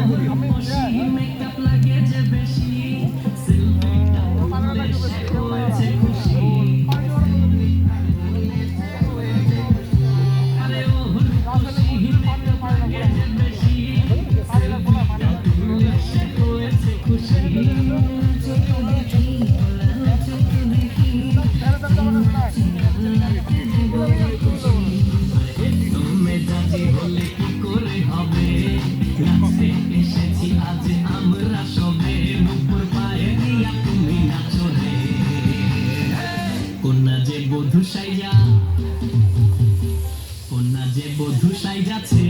makeup লাগে যে বেশি সেলফিটা তুললে সে হয়েছে খুশি আরে ও খুশি মেকআপ লাগে যে বেশি সেলফিটা তুললে সে হয়েছে খুশি মেজাজি হলে কি করে হবে নাচতে এসেছি আজ আমরা সবে নুপুর পায়ে দিয়া তুমি নাচো রে কন্যা যে বধূ সাইজা কন্যা যে বধূ সাইজাছে